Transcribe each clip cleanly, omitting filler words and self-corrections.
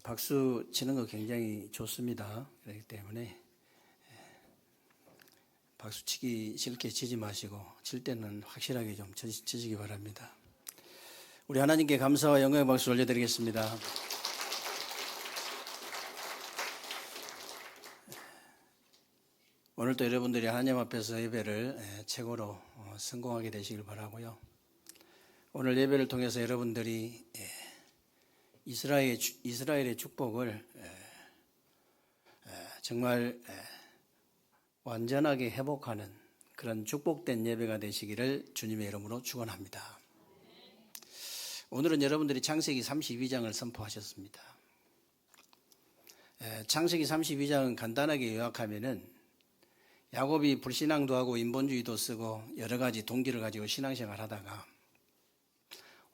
박수 치는 거 굉장히 좋습니다. 그렇기 때문에 박수 치기 싫게 치지 마시고 칠 때는 확실하게 좀 치시기 바랍니다. 우리 하나님께 감사와 영광의 박수 올려드리겠습니다. 오늘도 여러분들이 하나님 앞에서 예배를 최고로 성공하게 되시길 바라고요. 오늘 예배를 통해서 여러분들이 이스라엘의 축복을 정말 완전하게 회복하는 그런 축복된 예배가 되시기를 주님의 이름으로 축원합니다. 오늘은 여러분들이 창세기 32장을 선포하셨습니다. 창세기 32장은 간단하게 요약하면은 야곱이 불신앙도 하고 인본주의도 쓰고 여러 가지 동기를 가지고 신앙생활을 하다가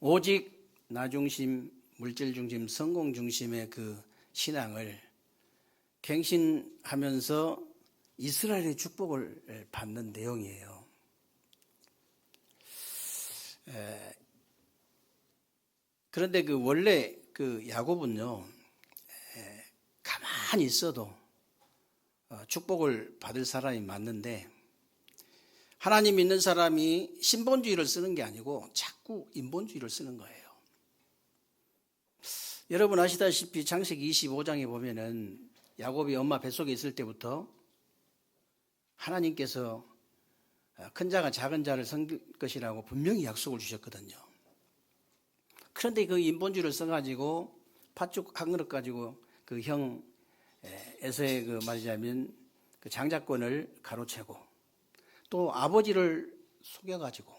오직 나 중심, 물질 중심, 성공 중심의 그 신앙을 갱신하면서 이스라엘의 축복을 받는 내용이에요. 그런데 원래 야곱은요, 가만히 있어도 축복을 받을 사람이 맞는데 하나님 믿는 사람이 신본주의를 쓰는 게 아니고 자꾸 인본주의를 쓰는 거예요. 여러분 아시다시피 창세기 25장에 보면은 야곱이 엄마 뱃속에 있을 때부터 하나님께서 큰 자가 작은 자를 섬길 것이라고 분명히 약속을 주셨거든요. 그런데 그 인본주의를 써가지고 팥죽 한 그릇 가지고 그 형 에서의 말하자면 그 장자권을 가로채고 또 아버지를 속여가지고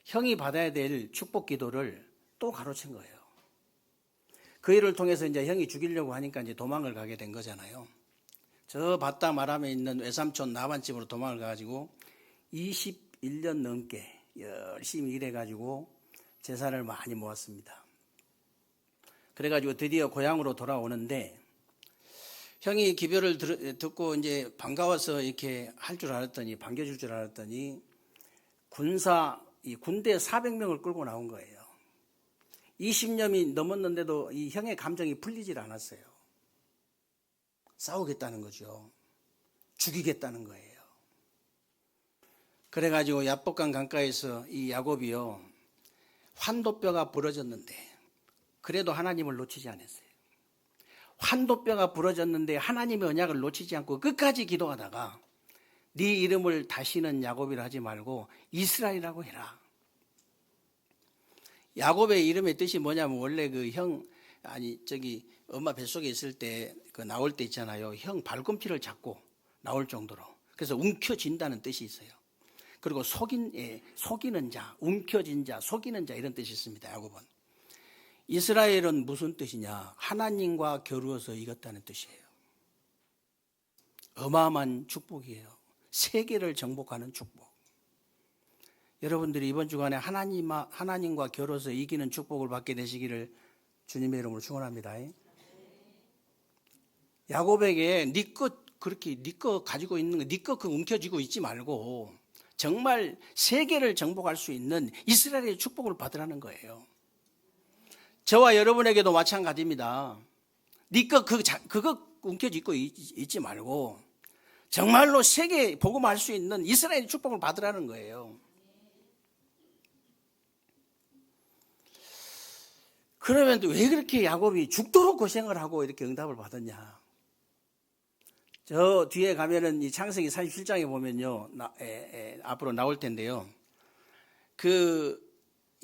형이 받아야 될 축복 기도를 또 가로챈 거예요. 그 일을 통해서 이제 형이 죽이려고 하니까 이제 도망을 가게 된 거잖아요. 저 바다 마람에 있는 외삼촌 나반집으로 도망을 가가지고 21년 넘게 열심히 일해가지고 재산을 많이 모았습니다. 그래가지고 드디어 고향으로 돌아오는데 형이 기별을 듣고 이제 반가워서 이렇게 할 줄 알았더니 반겨줄 줄 알았더니 군대 400명을 끌고 나온 거예요. 20년이 넘었는데도 이 형의 감정이 풀리질 않았어요. 싸우겠다는 거죠. 죽이겠다는 거예요. 그래가지고 야복강 강가에서 이 야곱이요, 환도뼈가 부러졌는데 그래도 하나님을 놓치지 않았어요. 환도뼈가 부러졌는데 하나님의 언약을 놓치지 않고 끝까지 기도하다가 네 이름을 다시는 야곱이라 하지 말고 이스라엘이라고 해라. 야곱의 이름의 뜻이 뭐냐면 원래 엄마 뱃속에 있을 때 나올 때 있잖아요. 형 발꿈치를 잡고 나올 정도로. 그래서 움켜진다는 뜻이 있어요. 그리고 속이는 자, 움켜진 자, 속이는 자 이런 뜻이 있습니다. 야곱은. 이스라엘은 무슨 뜻이냐? 하나님과 겨루어서 이겼다는 뜻이에요. 어마어마한 축복이에요. 세계를 정복하는 축복. 여러분들이 이번 주간에 하나님과 겨루어서 이기는 축복을 받게 되시기를 주님의 이름으로 축원합니다. 야곱에게 네 것 가지고 있는 거, 네 것 움켜쥐고 있지 말고 정말 세계를 정복할 수 있는 이스라엘의 축복을 받으라는 거예요. 저와 여러분에게도 마찬가지입니다. 네 것 그거 움켜쥐고 있지 말고 정말로 세계 복음할 수 있는 이스라엘의 축복을 받으라는 거예요. 그러면 왜 그렇게 야곱이 죽도록 고생을 하고 이렇게 응답을 받았냐? 저 뒤에 가면은 이 창세기 47장에 보면요, 앞으로 나올 텐데요.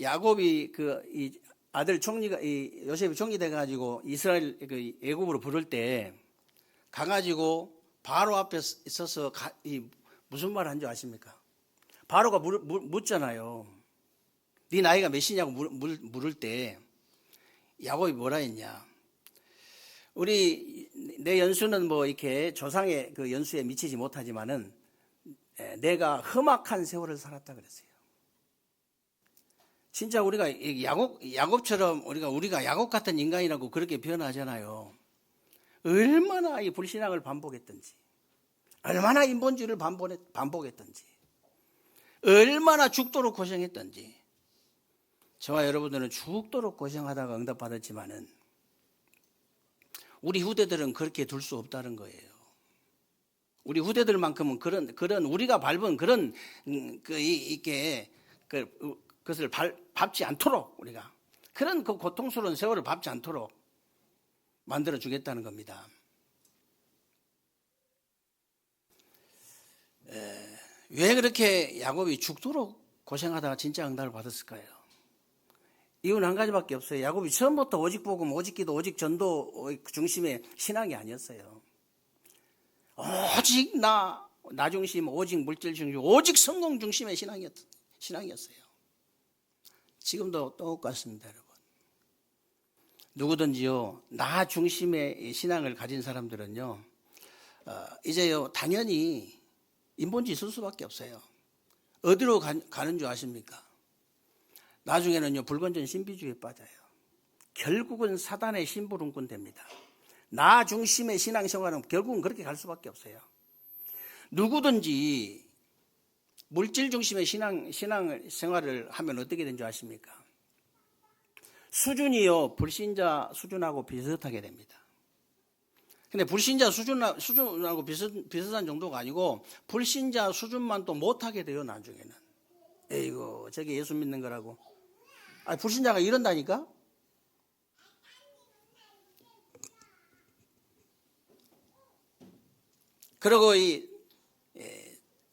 야곱이 이 아들 요셉이 총리 돼가지고 이스라엘 애굽으로 부를 때 가가지고 바로 앞에 있어서 무슨 말 한 줄 아십니까? 바로가 묻잖아요. 네 나이가 몇이냐고 물을 때 야곱이 뭐라 했냐? 내 연수는 이렇게 조상의 연수에 미치지 못하지만은 내가 험악한 세월을 살았다 그랬어요. 진짜 우리가 야곱처럼 우리가 야곱 같은 인간이라고 그렇게 표현하잖아요. 얼마나 이 불신앙을 반복했던지, 얼마나 인본주의를 반복했던지, 얼마나 죽도록 고생했던지. 저와 여러분들은 죽도록 고생하다가 응답받았지만은 우리 후대들은 그렇게 둘 수 없다는 거예요. 우리 후대들만큼은 그런 우리가 밟은 그런 그것을 밟지 않도록 우리가 그런 그 고통스러운 세월을 밟지 않도록 만들어 주겠다는 겁니다. 왜 그렇게 야곱이 죽도록 고생하다가 진짜 응답을 받았을까요? 이유는 한 가지밖에 없어요. 야곱이 처음부터 오직 복음, 오직 기도, 오직 전도 중심의 신앙이 아니었어요. 오직 나 중심, 오직 물질 중심, 오직 성공 중심의 신앙이었어요. 지금도 똑같습니다, 여러분. 누구든지요, 나 중심의 신앙을 가진 사람들은요, 이제요, 당연히 인본주의 쓸 수밖에 없어요. 어디로 가는 줄 아십니까? 나중에는요, 불건전 신비주의에 빠져요. 결국은 사단의 심부름꾼 됩니다. 나 중심의 신앙생활은 결국은 그렇게 갈 수밖에 없어요. 누구든지 물질 중심의 신앙생활을 하면 어떻게 되는 줄 아십니까? 수준이요, 불신자 수준하고 비슷하게 됩니다. 근데 불신자 수준하고 비슷한 정도가 아니고 불신자 수준만 또 못하게 돼요, 나중에는. 에이구, 저게 예수 믿는 거라고. 불신자가 이런다니까? 그리고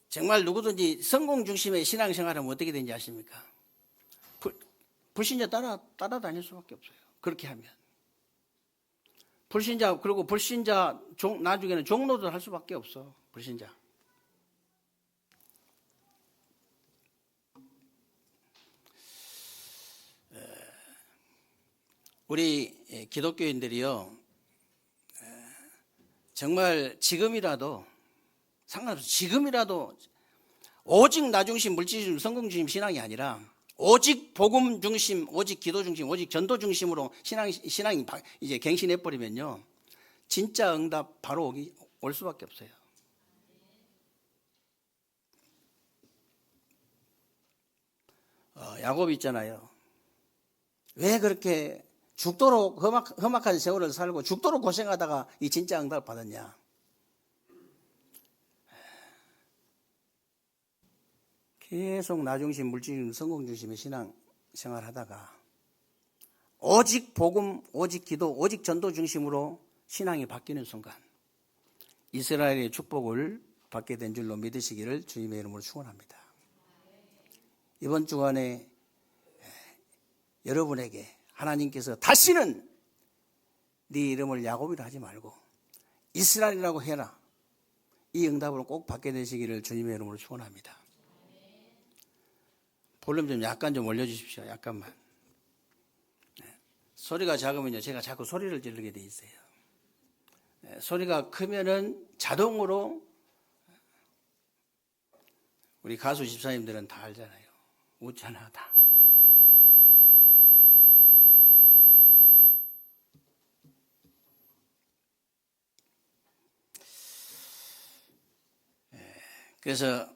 정말 누구든지 성공 중심의 신앙생활하면 어떻게 되는지 아십니까? 불신자 따라다닐 수밖에 없어요. 그렇게 하면. 그리고 불신자, 나중에는 종로도 할 수밖에 없어. 불신자. 우리 기독교인들이요, 정말 지금이라도, 상관없어. 지금이라도 오직 나 중심, 물질 중심, 성공 중심 신앙이 아니라 오직 복음 중심, 오직 기도 중심, 오직 전도 중심으로 신앙이 이제 갱신해버리면요, 진짜 응답 바로 올 수밖에 없어요. 야곱 있잖아요. 왜 그렇게 죽도록 험악한 세월을 살고 죽도록 고생하다가 이 진짜 응답을 받았냐? 계속 나 중심, 물질 중심, 성공 중심의 신앙 생활하다가 오직 복음, 오직 기도, 오직 전도 중심으로 신앙이 바뀌는 순간 이스라엘의 축복을 받게 된 줄로 믿으시기를 주님의 이름으로 축원합니다. 이번 주간에 여러분에게 하나님께서 다시는 네 이름을 야곱이라 하지 말고 이스라엘이라고 해라, 이 응답을 꼭 받게 되시기를 주님의 이름으로 축원합니다. 볼륨 좀 약간 좀 올려주십시오. 약간만. 소리가 작으면요, 제가 자꾸 소리를 지르게 돼 있어요. 소리가 크면은 자동으로 우리 가수 집사님들은 다 알잖아요. 웃잖아, 다. 그래서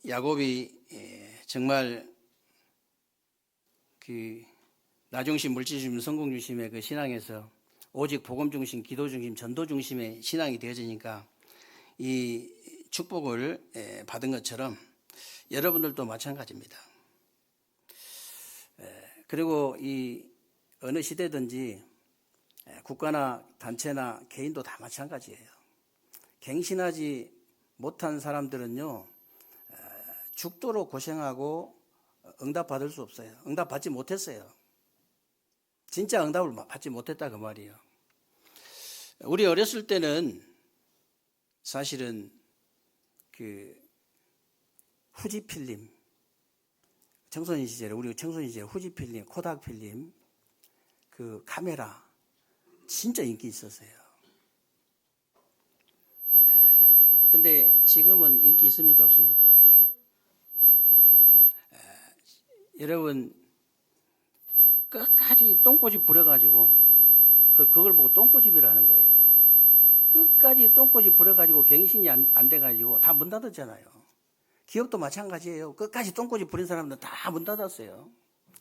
야곱이 정말 나 중심, 물질 중심, 성공 중심의 그 신앙에서 오직 복음 중심, 기도 중심, 전도 중심의 신앙이 되어지니까 이 축복을 받은 것처럼 여러분들도 마찬가지입니다. 그리고 이 어느 시대든지 국가나 단체나 개인도 다 마찬가지예요. 갱신하지 못한 사람들은요, 죽도록 고생하고 응답 받을 수 없어요. 응답 받지 못했어요. 진짜 응답을 받지 못했다 그 말이에요. 우리 어렸을 때는 사실은 후지 필름, 청소년 시절에, 우리 청소년 시절에 후지 필름, 코닥 필름, 그 카메라 진짜 인기 있었어요. 근데 지금은 인기 있습니까, 없습니까? 여러분, 끝까지 똥꼬집 부려가지고 그걸 보고 똥꼬집이라는 거예요. 끝까지 똥꼬집 부려가지고 갱신이 안 돼가지고 다 문 닫았잖아요. 기업도 마찬가지예요. 끝까지 똥꼬집 부린 사람들은 다 문 닫았어요.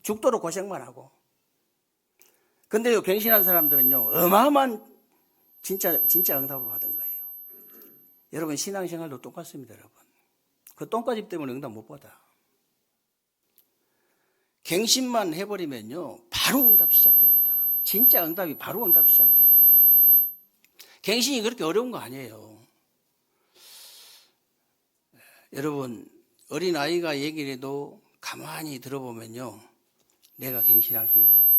죽도록 고생만 하고. 근데요, 갱신한 사람들은요, 어마어마한 진짜 응답을 받은 거예요. 여러분, 신앙생활도 똑같습니다, 여러분. 그 똥까집 때문에 응답 못 받아. 갱신만 해버리면요, 바로 응답 시작됩니다. 진짜 응답이 바로 응답 시작돼요. 갱신이 그렇게 어려운 거 아니에요. 여러분, 어린아이가 얘기를 해도 가만히 들어보면요, 내가 갱신할 게 있어요.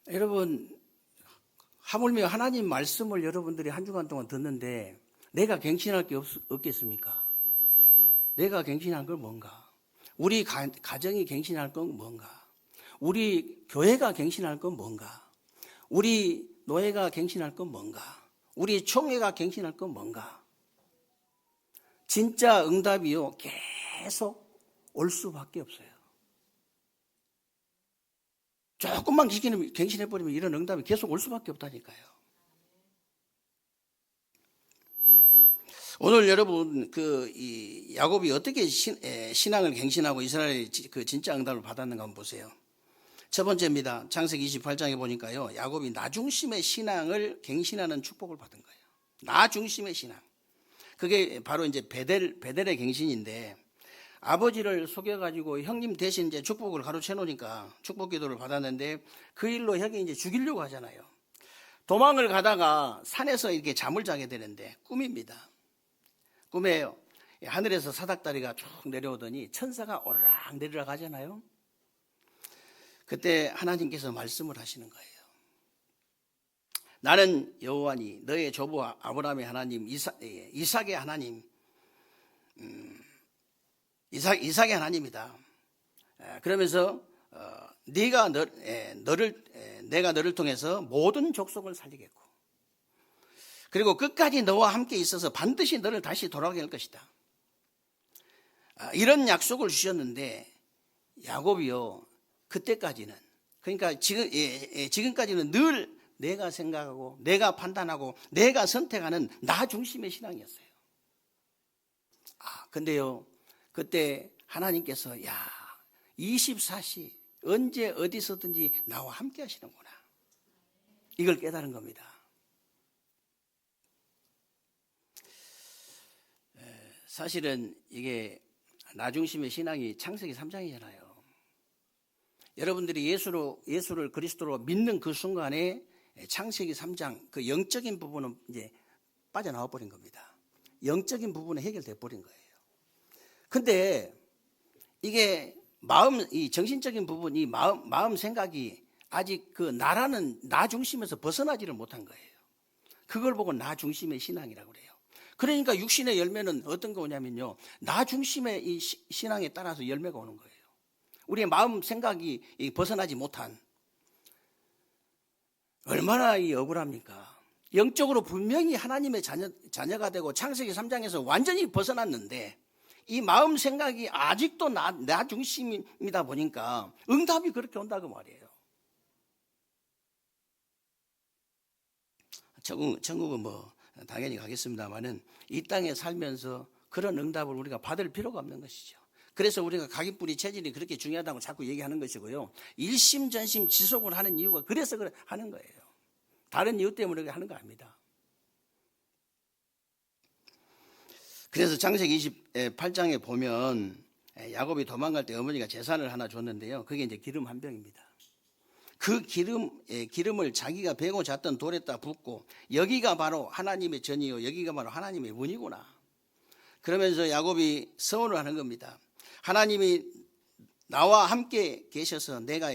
여러분, 하물며 하나님 말씀을 여러분들이 한 주간 동안 듣는데 내가 갱신할 게 없겠습니까? 내가 갱신할 건 뭔가? 우리 가정이 갱신할 건 뭔가? 우리 교회가 갱신할 건 뭔가? 우리 노예가 갱신할 건 뭔가? 우리 총회가 갱신할 건 뭔가? 진짜 응답이요, 계속 올 수밖에 없어요. 조금만 갱신해버리면 이런 응답이 계속 올 수밖에 없다니까요. 오늘 여러분, 이 야곱이 어떻게 신앙을 갱신하고 이스라엘의 그 진짜 응답을 받았는가 한번 보세요. 첫 번째입니다. 창세기 28장에 보니까요, 야곱이 나 중심의 신앙을 갱신하는 축복을 받은 거예요. 나 중심의 신앙. 그게 바로 이제 베델의 갱신인데, 아버지를 속여가지고 형님 대신 이제 축복을 가로채 놓으니까 축복 기도를 받았는데, 그 일로 형이 이제 죽이려고 하잖아요. 도망을 가다가 산에서 이렇게 잠을 자게 되는데, 꿈입니다. 꿈에 하늘에서 사닥다리가 쭉 내려오더니 천사가 오르락 내리락 하잖아요. 그때 하나님께서 말씀을 하시는 거예요. 나는 여호와니 너의 조부 아브라함의 하나님, 이삭의 하나님, 이삭의 하나님이다. 그러면서 내가 너를 통해서 모든 족속을 살리겠고, 그리고 끝까지 너와 함께 있어서 반드시 너를 다시 돌아오게 할 것이다. 이런 약속을 주셨는데 야곱이요, 그때까지는, 그러니까 지금까지는 늘 내가 생각하고 내가 판단하고 내가 선택하는 나 중심의 신앙이었어요. 근데요, 그때 하나님께서 24시 언제 어디서든지 나와 함께 하시는구나, 이걸 깨달은 겁니다. 사실은 이게 나 중심의 신앙이 창세기 3장이잖아요. 여러분들이 예수를 그리스도로 믿는 그 순간에 창세기 3장 그 영적인 부분은 이제 빠져나와 버린 겁니다. 영적인 부분은 해결돼 버린 거예요. 근데 이게 이 정신적인 부분, 이 마음 생각이 아직 그 나 중심에서 벗어나지를 못한 거예요. 그걸 보고 나 중심의 신앙이라고 그래요. 그러니까 육신의 열매는 어떤 거냐면요, 나 중심의 이 신앙에 따라서 열매가 오는 거예요. 우리의 마음 생각이 벗어나지 못한, 얼마나 억울합니까? 영적으로 분명히 하나님의 자녀가 되고 창세기 3장에서 완전히 벗어났는데 이 마음 생각이 아직도 나 중심이다 보니까 응답이 그렇게 온다고 말이에요. 천국은 뭐 당연히 가겠습니다만은 이 땅에 살면서 그런 응답을 우리가 받을 필요가 없는 것이죠. 그래서 우리가 각인뿌리 체질이 그렇게 중요하다고 자꾸 얘기하는 것이고요, 일심전심 지속을 하는 이유가 그래서 하는 거예요. 다른 이유 때문에 하는 거 아닙니다. 그래서 창세기 28장에 보면 야곱이 도망갈 때 어머니가 제사를 하나 줬는데요, 그게 이제 기름 한 병입니다. 그 기름을 자기가 베고 잤던 돌에다 붓고, 여기가 바로 하나님의 전이요, 여기가 바로 하나님의 문이구나. 그러면서 야곱이 서원을 하는 겁니다. 하나님이 나와 함께 계셔서 내가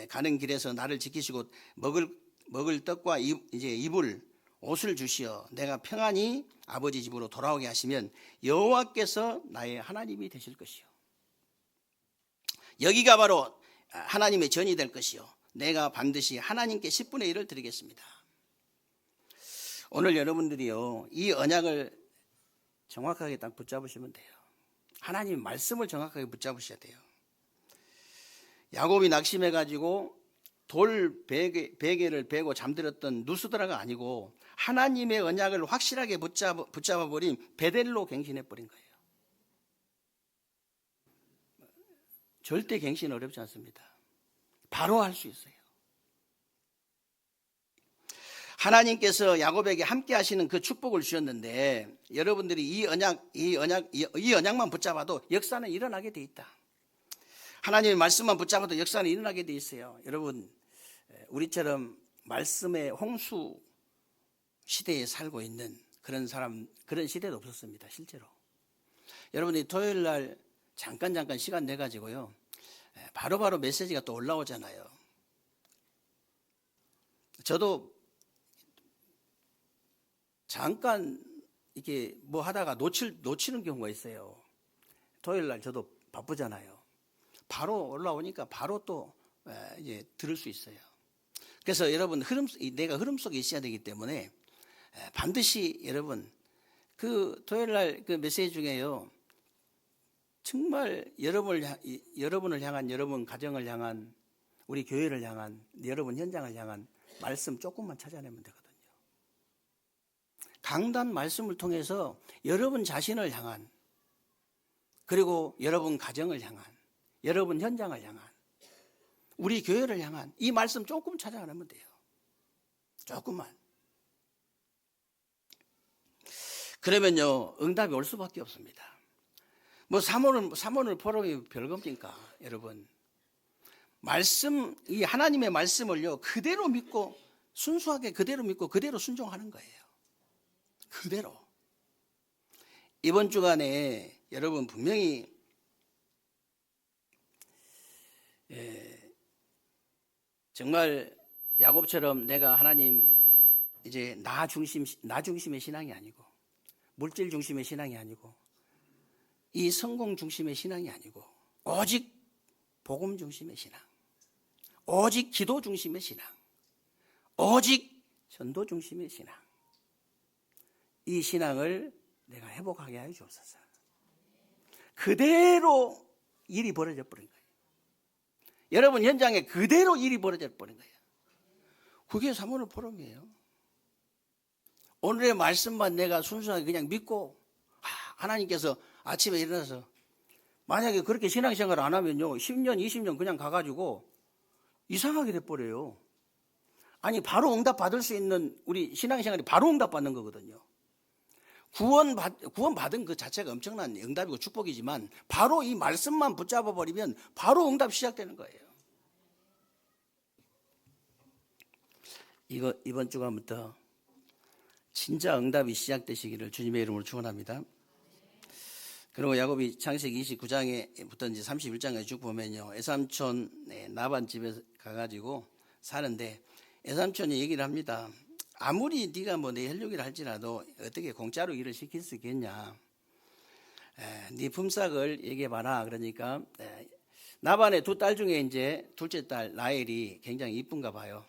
가는 길에서 나를 지키시고 먹을 떡과 이제 입을 옷을 주시어 내가 평안히 아버지 집으로 돌아오게 하시면 여호와께서 나의 하나님이 되실 것이요, 여기가 바로 하나님의 전이 될 것이요, 내가 반드시 하나님께 10분의 1을 드리겠습니다. 오늘 여러분들이요, 이 언약을 정확하게 딱 붙잡으시면 돼요. 하나님 말씀을 정확하게 붙잡으셔야 돼요. 야곱이 낙심해가지고 돌 베개를 베고 잠들었던 누스드라가 아니고 하나님의 언약을 확실하게 붙잡아버린 베델로 갱신해버린 거예요. 절대 갱신 어렵지 않습니다. 바로 할 수 있어요. 하나님께서 야곱에게 함께 하시는 그 축복을 주셨는데 여러분들이 이 언약만 붙잡아도 역사는 일어나게 돼 있다. 하나님의 말씀만 붙잡아도 역사는 일어나게 돼 있어요. 여러분, 우리처럼 말씀의 홍수 시대에 살고 있는 그런 시대도 없었습니다. 실제로. 여러분이 토요일 날 잠깐 시간 내 가지고요. 바로바로 메시지가 또 올라오잖아요. 저도 잠깐 이렇게 뭐 하다가 놓치는 경우가 있어요. 토요일 날 저도 바쁘잖아요. 바로 올라오니까 바로 또 이제 들을 수 있어요. 그래서 여러분 내가 흐름 속에 있어야 되기 때문에 반드시 여러분 그 토요일 날 그 메시지 중에요. 정말 여러분을 향한, 여러분 가정을 향한, 우리 교회를 향한, 여러분 현장을 향한 말씀 조금만 찾아내면 되거든요. 강단 말씀을 통해서 여러분 자신을 향한, 그리고 여러분 가정을 향한, 여러분 현장을 향한, 우리 교회를 향한 이 말씀 조금 찾아내면 돼요. 조금만. 그러면요 응답이 올 수밖에 없습니다. 뭐 사모를 포럼이 별겁니까, 여러분? 이 하나님의 말씀을요 그대로 믿고 순수하게 그대로 믿고 그대로 순종하는 거예요. 그대로. 이번 주간에 여러분 분명히 정말 야곱처럼 내가 하나님 이제 나 중심의 신앙이 아니고 물질 중심의 신앙이 아니고 이 성공 중심의 신앙이 아니고 오직 복음 중심의 신앙, 오직 기도 중심의 신앙, 오직 전도 중심의 신앙, 이 신앙을 내가 회복하게 하여 주옵소서. 그대로 일이 벌어져 버린 거예요. 여러분 현장에 그대로 일이 벌어져 버린 거예요. 그게 사모를 포럼이에요. 오늘의 말씀만 내가 순수하게 그냥 믿고 하나님께서 아침에 일어나서 만약에 그렇게 신앙생활 안 하면요 10년 20년 그냥 가가지고 이상하게 돼버려요. 아니 바로 응답받을 수 있는 우리 신앙생활이 바로 응답받는 거거든요. 구원받은 그 자체가 엄청난 응답이고 축복이지만 바로 이 말씀만 붙잡아 버리면 바로 응답 시작되는 거예요. 이번 주간부터 진짜 응답이 시작되시기를 주님의 이름으로 축원합니다. 그리고 야곱이 창세기 29장에부터 이제 31장까지 쭉 보면요. 에삼촌 나반 집에 가가지고 사는데 에삼촌이 얘기를 합니다. 아무리 네가 뭐 내 혈육이라 할지라도 어떻게 공짜로 일을 시킬 수 있겠냐. 네 품삯을 얘기해봐라. 그러니까 나반의 두 딸 중에 이제 둘째 딸 라헬이 굉장히 이쁜가 봐요.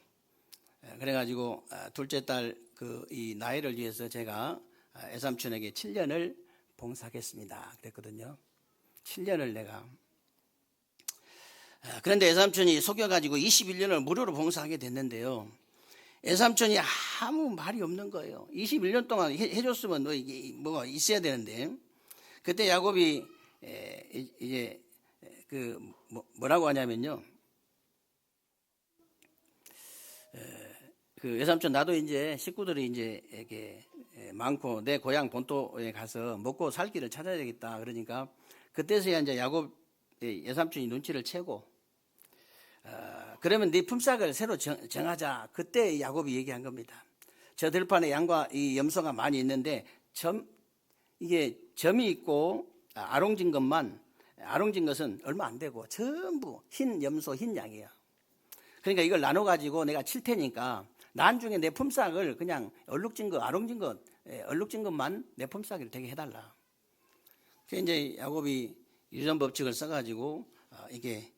그래가지고 둘째 딸 이 나헬을 위해서 제가 에삼촌에게 7년을 봉사하겠습니다. 그랬거든요. 7년을 내가. 그런데 에삼촌이 속여가지고 21년을 무료로 봉사하게 됐는데요. 에삼촌이 아무 말이 없는 거예요. 21년 동안 해줬으면 뭐가 있어야 되는데. 그때 야곱이 이제 뭐라고 하냐면요. 그 외삼촌 나도 이제 식구들이 이제 이렇게 많고 내 고향 본토에 가서 먹고 살 길을 찾아야 되겠다. 그러니까 그때서야 이제 야곱 외삼촌이 눈치를 채고 그러면 네 품삯을 새로 정하자. 그때 야곱이 얘기한 겁니다. 저 들판에 양과 이 염소가 많이 있는데 이게 점이 있고 아롱진 것은 얼마 안 되고 전부 흰 염소 흰 양이에요. 그러니까 이걸 나눠 가지고 내가 칠 테니까 나중에 내 품삯을 그냥 얼룩진 것만 내 품삯을 되게 해달라. 그래서 이제 야곱이 유전 법칙을 써가지고 이게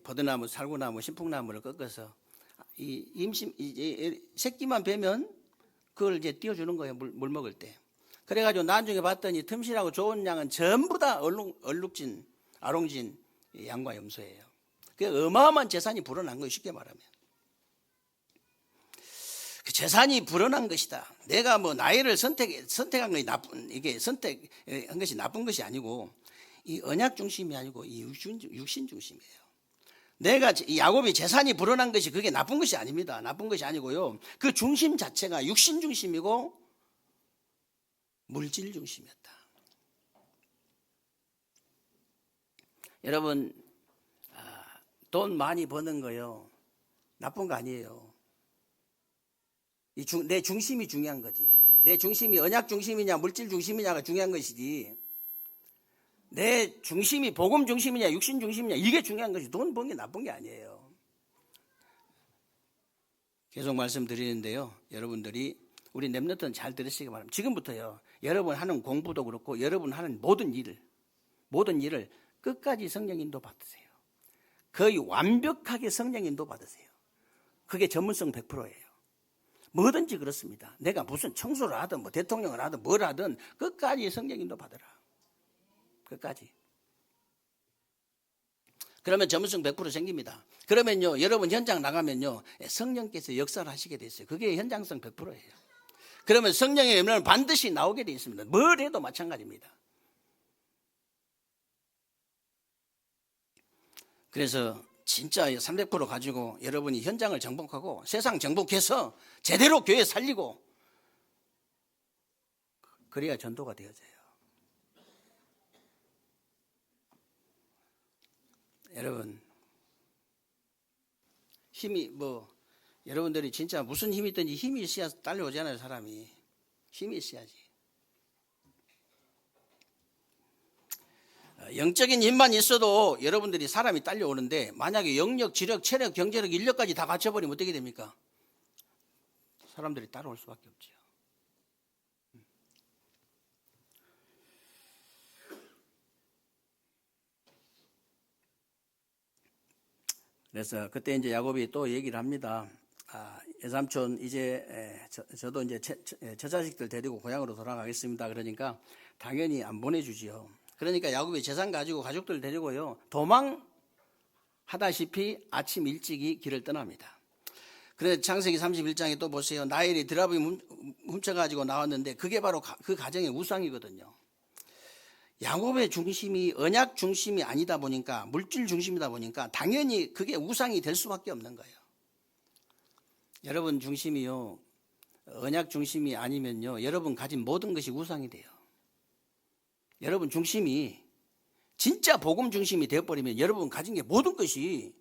버드나무, 살구나무, 신풍나무를 꺾어서 새끼만 베면 그걸 이제 띄워주는 거예요. 물 먹을 때. 그래가지고 나중에 봤더니 틈실하고 좋은 양은 전부 다 얼룩진, 아롱진 양과 염소예요. 그 어마어마한 재산이 불어난 거예요. 쉽게 말하면. 그 재산이 불어난 것이다. 내가 뭐 나이를 선택한 것이 선택한 것이 나쁜 것이 아니고 이 언약 중심이 아니고 이 육신 중심이에요. 내가 야곱이 재산이 불어난 것이 그게 나쁜 것이 아닙니다. 나쁜 것이 아니고요. 그 중심 자체가 육신 중심이고 물질 중심이었다. 여러분, 돈 많이 버는 거요 나쁜 거 아니에요. 내 중심이 중요한 거지. 내 중심이 언약 중심이냐 물질 중심이냐가 중요한 것이지, 내 중심이 복음 중심이냐 육신 중심이냐 이게 중요한 것이, 돈 버는 게 나쁜 게 아니에요. 계속 말씀드리는데요, 여러분들이 우리 랩런트는 잘 들으시기 바랍니다. 지금부터요, 여러분 하는 공부도 그렇고 여러분 하는 모든 일을 끝까지 성령 인도 받으세요. 거의 완벽하게 성령 인도 받으세요. 그게 전문성 100%예요. 뭐든지 그렇습니다. 내가 무슨 청소를 하든 뭐 대통령을 하든 뭘 하든 끝까지 성령 인도 받으라. 끝까지. 그러면 전문성 100% 생깁니다. 그러면요, 여러분 현장 나가면요, 성령께서 역사를 하시게 돼 있어요. 그게 현장성 100%예요. 그러면 성령의 음료는 반드시 나오게 돼 있습니다. 뭘 해도 마찬가지입니다. 그래서 진짜 300% 가지고 여러분이 현장을 정복하고 세상 정복해서 제대로 교회 살리고, 그래야 전도가 되어져요. 여러분, 힘이 여러분들이 진짜 무슨 힘이 있든지 힘이 있어야 딸려오잖아요. 사람이 힘이 있어야지. 영적인 힘만 있어도 여러분들이 사람이 딸려오는데, 만약에 영력, 지력, 체력, 경제력, 인력까지 다 갖춰버리면 어떻게 됩니까? 사람들이 따라올 수밖에 없죠. 그래서 그때 이제 야곱이 또 얘기를 합니다. 예삼촌, 이제 저도 이제 저 자식들 데리고 고향으로 돌아가겠습니다. 그러니까 당연히 안 보내주지요. 그러니까 야곱이 재산 가지고 가족들 데리고요, 도망하다시피 아침 일찍이 길을 떠납니다. 그래서 창세기 31장에 또 보세요. 나엘이 드라비 훔쳐가지고 나왔는데 그게 바로 그 가정의 우상이거든요. 야곱의 중심이 언약 중심이 아니다 보니까, 물질 중심이다 보니까 당연히 그게 우상이 될 수밖에 없는 거예요. 여러분 중심이요, 언약 중심이 아니면요, 여러분 가진 모든 것이 우상이 돼요. 여러분 중심이 진짜 복음 중심이 되어버리면 여러분 가진 게 모든 것이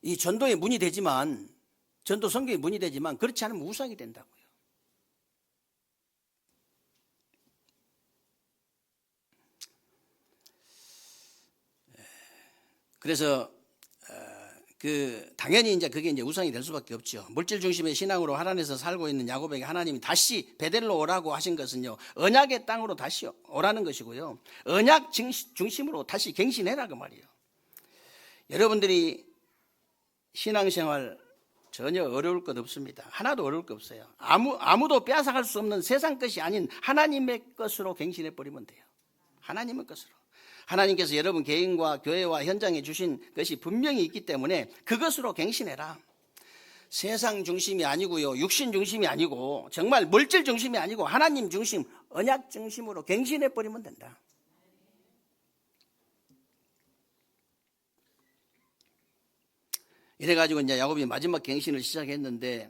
이 전도의 문이 되지만, 전도 선교의 문이 되지만, 그렇지 않으면 우상이 된다고요. 그래서 당연히 이제 그게 이제 우상이 될 수밖에 없죠. 물질 중심의 신앙으로 하란에서 살고 있는 야곱에게 하나님이 다시 베델로 오라고 하신 것은요, 언약의 땅으로 다시 오라는 것이고요, 언약 중심으로 다시 갱신해라 그 말이에요. 여러분들이 신앙생활 전혀 어려울 것 없습니다. 하나도 어려울 것 없어요. 아무도 빼앗아갈 수 없는 세상 것이 아닌 하나님의 것으로 갱신해 버리면 돼요. 하나님의 것으로. 하나님께서 여러분 개인과 교회와 현장에 주신 것이 분명히 있기 때문에 그것으로 갱신해라. 세상 중심이 아니고요, 육신 중심이 아니고, 정말 물질 중심이 아니고 하나님 중심, 언약 중심으로 갱신해 버리면 된다. 이래가지고 이제 야곱이 마지막 갱신을 시작했는데,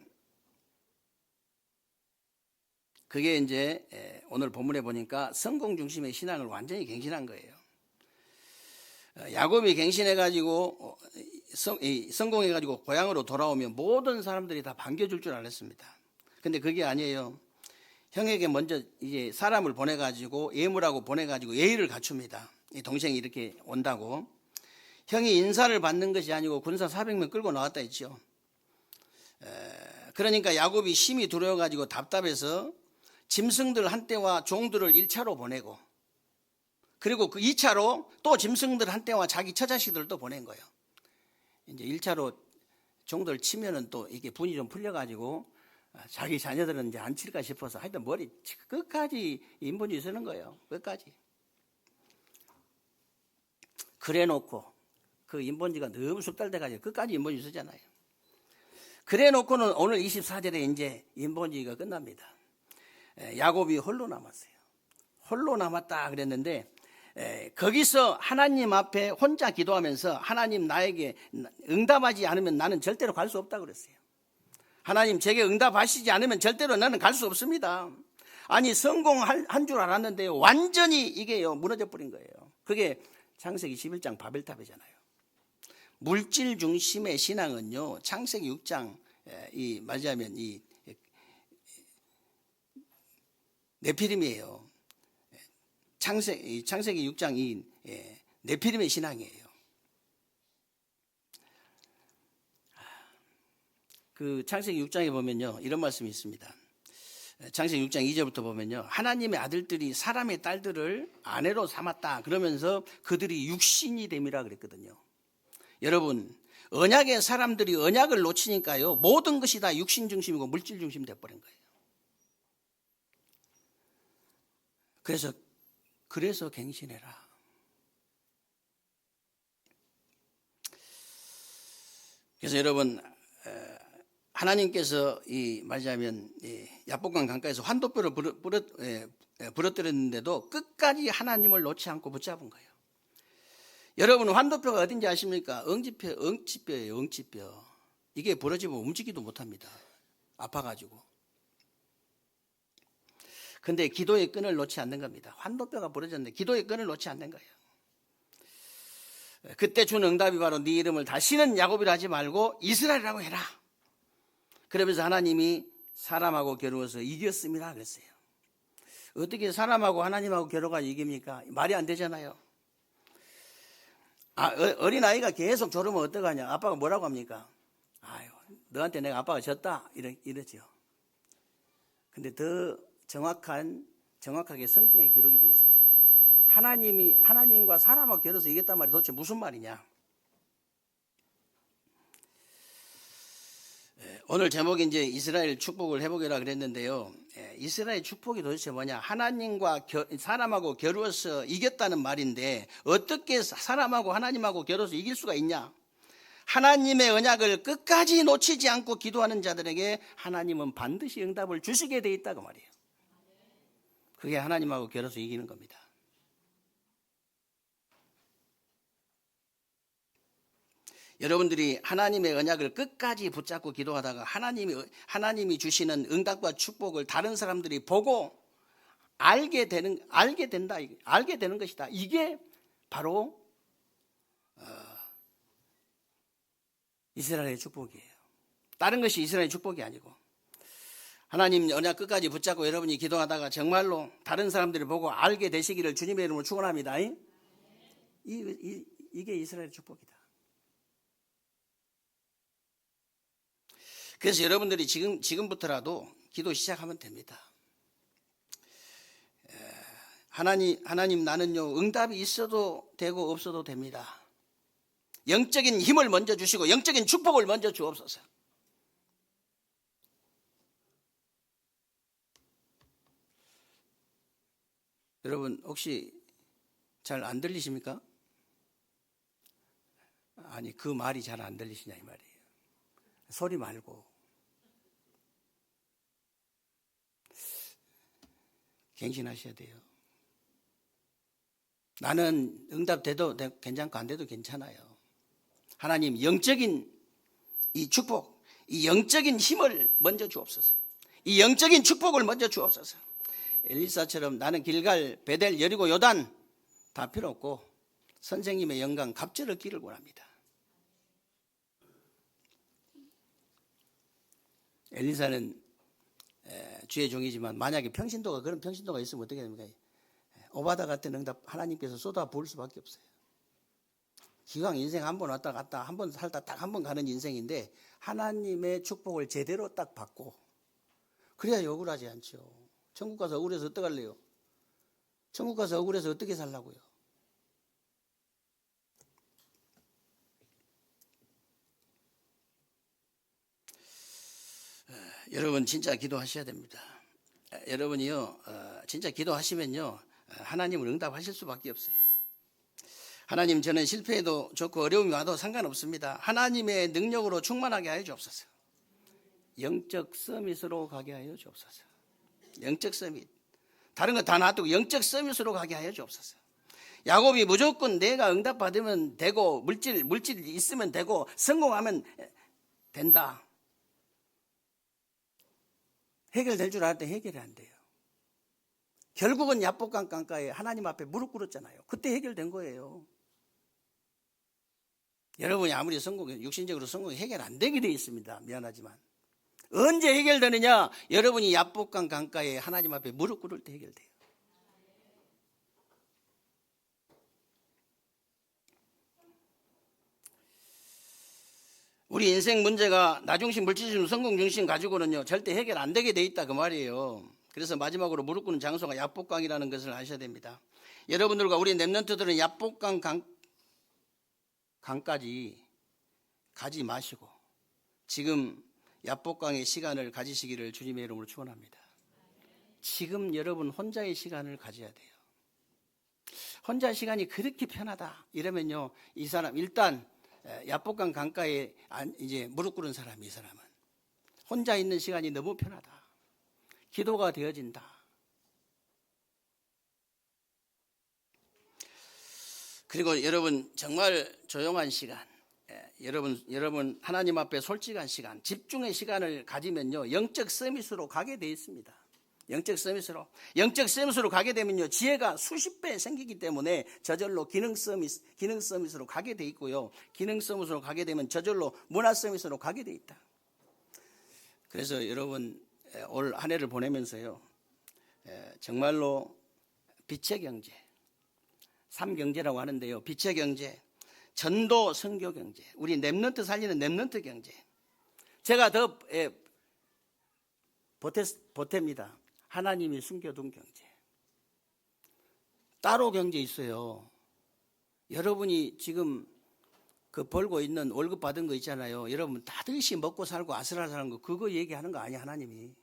그게 이제 오늘 본문에 보니까 성공 중심의 신앙을 완전히 갱신한 거예요. 야곱이 갱신해가지고 성공해가지고 고향으로 돌아오면 모든 사람들이 다 반겨줄 줄 알았습니다. 근데 그게 아니에요. 형에게 먼저 이제 사람을 보내가지고, 예물하고 보내가지고 예의를 갖춥니다. 이 동생이 이렇게 온다고. 형이 인사를 받는 것이 아니고 군사 400명 끌고 나왔다 했죠. 그러니까 야곱이 심히 두려워가지고 답답해서 짐승들 한 떼와 종들을 1차로 보내고, 그리고 그 2차로 또 짐승들 한 떼와 자기 처자식들을 또 보낸 거예요. 이제 1차로 종들 치면은 또 이게 분이 좀 풀려가지고 자기 자녀들은 이제 안 칠까 싶어서 하여튼 머리 끝까지 인본주의 쓰는 거예요. 끝까지. 그래 놓고 그 인본주의가 너무 숙달돼가지고 끝까지 인본주의 쓰잖아요. 그래 놓고는 오늘 24절에 이제 인본주의가 끝납니다. 야곱이 홀로 남았어요. 홀로 남았다 그랬는데, 거기서 하나님 앞에 혼자 기도하면서 하나님 나에게 응답하지 않으면 나는 절대로 갈 수 없다고 그랬어요. 하나님 제게 응답하시지 않으면 절대로 나는 갈 수 없습니다. 아니 성공한 줄 알았는데요, 완전히 이게요 무너져 버린 거예요. 그게 창세기 11장 바벨탑이잖아요. 물질 중심의 신앙은요 창세기 6장 이 맞이하면 이 네피림이에요. 창세기 6장 이 네피림의 신앙이에요. 그 창세기 6장에 보면요 이런 말씀이 있습니다. 창세기 6장 2절부터 보면요, 하나님의 아들들이 사람의 딸들을 아내로 삼았다 그러면서 그들이 육신이 됨이라 그랬거든요. 여러분, 언약의 사람들이 언약을 놓치니까요 모든 것이 다 육신 중심이고 물질 중심이 돼버린 거예요. 그래서 갱신해라. 그래서 여러분, 하나님께서 이 말하자면 야복강 강가에서 환도뼈를 부러뜨렸는데도 끝까지 하나님을 놓지 않고 붙잡은 거예요. 여러분, 환도뼈가 어딘지 아십니까? 엉치뼈예요. 엉치뼈. 이게 부러지면 움직이도 못합니다. 아파가지고. 근데 기도의 끈을 놓지 않는 겁니다. 환도뼈가 부러졌는데 기도의 끈을 놓지 않는 거예요. 그때 준 응답이 바로 네 이름을 다시는 야곱이라 하지 말고 이스라엘이라고 해라. 그러면서 하나님이 사람하고 겨루어서 이겼습니다 그랬어요. 어떻게 사람하고 하나님하고 겨루가 이깁니까? 말이 안 되잖아요. 어린아이가 계속 졸으면 어떡하냐? 아빠가 뭐라고 합니까? 아유, 너한테 내가 아빠가 졌다 이러죠. 근데 더 정확하게 성경에 기록이 되어 있어요. 하나님과 사람하고 겨뤄서 이겼단 말이 도대체 무슨 말이냐? 오늘 제목이 이제 이스라엘 축복을 해보기라 그랬는데요. 이스라엘 축복이 도대체 뭐냐? 하나님과 사람하고 겨루어서 이겼다는 말인데 어떻게 사람하고 하나님하고 겨루어서 이길 수가 있냐? 하나님의 언약을 끝까지 놓치지 않고 기도하는 자들에게 하나님은 반드시 응답을 주시게 돼 있다고 말이에요. 그게 하나님하고 겨뤄서 이기는 겁니다. 여러분들이 하나님의 언약을 끝까지 붙잡고 기도하다가 하나님이 주시는 응답과 축복을 다른 사람들이 보고 알게 되는 것이다. 이게 바로 이스라엘의 축복이에요. 다른 것이 이스라엘의 축복이 아니고, 하나님 언약 끝까지 붙잡고 여러분이 기도하다가 정말로 다른 사람들이 보고 알게 되시기를 주님의 이름으로 축원합니다. 이게 이스라엘의 축복이다. 그래서 여러분들이 지금부터라도 기도 시작하면 됩니다. 하나님 나는요 응답이 있어도 되고 없어도 됩니다. 영적인 힘을 먼저 주시고 영적인 축복을 먼저 주옵소서. 여러분 혹시 잘 안 들리십니까? 아니 그 말이 잘 안 들리시냐 이 말이에요. 소리 말고. 갱신하셔야 돼요. 나는 응답 돼도 괜찮고 안 돼도 괜찮아요. 하나님 영적인 이 축복, 이 영적인 힘을 먼저 주옵소서. 이 영적인 축복을 먼저 주옵소서. 엘리사처럼 나는 길갈, 베델, 여리고, 요단 다 필요 없고 선생님의 영광 갑절을 기를 원합니다. 엘리사는 주의 종이지만 만약에 그런 평신도가 있으면 어떻게 됩니까? 오바다 같은 응답 하나님께서 쏟아 부을 수밖에 없어요. 기왕 인생 한 번 왔다 갔다 한 번 살다 딱 한 번 가는 인생인데 하나님의 축복을 제대로 딱 받고 그래야 억울하지 않죠. 천국 가서 억울해서 어떡할래요? 천국 가서 억울해서 어떻게 살라고요? 여러분 진짜 기도하셔야 됩니다. 여러분이요 진짜 기도하시면요 하나님을 응답하실 수밖에 없어요. 하나님 저는 실패해도 좋고 어려움이 와도 상관없습니다. 하나님의 능력으로 충만하게 하여 주옵소서. 영적 서밋으로 가게 하여 주옵소서. 영적 서밋. 다른 거 다 놔두고 영적 서밋으로 가게 하여 주옵소서. 야곱이 무조건 내가 응답받으면 되고 물질 있으면 되고 성공하면 된다. 해결될 줄 알았더니 해결이 안 돼요. 결국은 야복강 강가에 하나님 앞에 무릎 꿇었잖아요. 그때 해결된 거예요. 여러분이 아무리 육신적으로 성공이 해결 안 되게 돼 있습니다. 미안하지만. 언제 해결되느냐? 여러분이 야복강 강가에 하나님 앞에 무릎 꿇을 때 해결돼요. 우리 인생 문제가 나중심, 물질심, 성공중심 가지고는요 절대 해결 안 되게 돼 있다 그 말이에요. 그래서 마지막으로 무릎 꿇는 장소가 야복강이라는 것을 아셔야 됩니다. 여러분들과 우리 렘넌트들은 야복강 강까지 가지 마시고 지금 야복강의 시간을 가지시기를 주님의 이름으로 축원합니다. 지금 여러분 혼자의 시간을 가져야 돼요. 혼자 시간이 그렇게 편하다 이러면요 이 사람 일단 야복강 강가에 이제 무릎 꿇은 사람이 이 사람은 혼자 있는 시간이 너무 편하다. 기도가 되어진다. 그리고 여러분 정말 조용한 시간, 여러분 하나님 앞에 솔직한 시간, 집중의 시간을 가지면요 영적 서밋으로 가게 되어 있습니다. 영적 서밋으로 가게 되면요 지혜가 수십 배 생기기 때문에 저절로 기능 서밋으로 가게 돼 있고요. 기능 서밋으로 가게 되면 저절로 문화 서밋으로 가게 돼 있다. 그래서 여러분 올 한 해를 보내면서요 정말로 빛의 경제, 삼경제라고 하는데요. 빛의 경제, 전도 선교 경제, 우리 렘넌트 살리는 렘넌트 경제. 제가 더 보탭니다. 하나님이 숨겨둔 경제. 따로 경제 있어요. 여러분이 지금 그 벌고 있는 월급 받은 거 있잖아요. 여러분 다듯이 먹고 살고 아슬아슬한 거 그거 얘기하는 거 아니야 하나님이.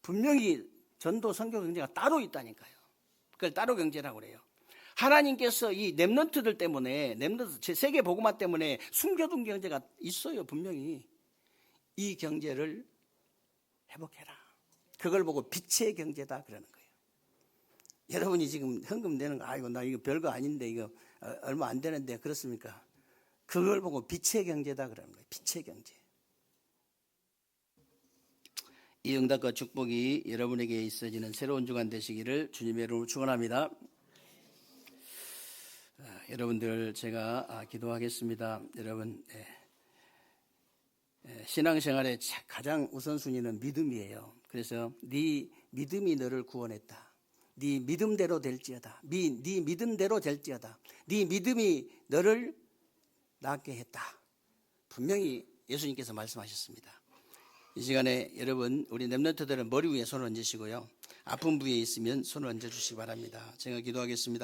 분명히 전도 선교 경제가 따로 있다니까요. 그걸 따로 경제라고 그래요. 하나님께서 이 렘넌트들 때문에 세계 복음화 때문에 숨겨둔 경제가 있어요. 분명히 이 경제를 회복해라. 그걸 보고 빛의 경제다 그러는 거예요. 여러분이 지금 헌금 내는 거 아이고 나 이거 별거 아닌데 이거 얼마 안 되는데 그렇습니까? 그걸 보고 빛의 경제다 그러는 거예요. 빛의 경제. 이 응답과 축복이 여러분에게 있어지는 새로운 주간 되시기를 주님의 이름으로 축원합니다. 여러분들 제가 기도하겠습니다. 여러분 신앙생활의 가장 우선순위는 믿음이에요. 그래서 네 믿음이 너를 구원했다. 네 믿음대로 될지어다. 네 믿음대로 될지어다. 네 믿음이 너를 낫게 했다. 분명히 예수님께서 말씀하셨습니다. 이 시간에 여러분 우리 렘넌트들은 머리 위에 손을 얹으시고요. 아픈 부위에 있으면 손을 얹어주시기 바랍니다. 제가 기도하겠습니다.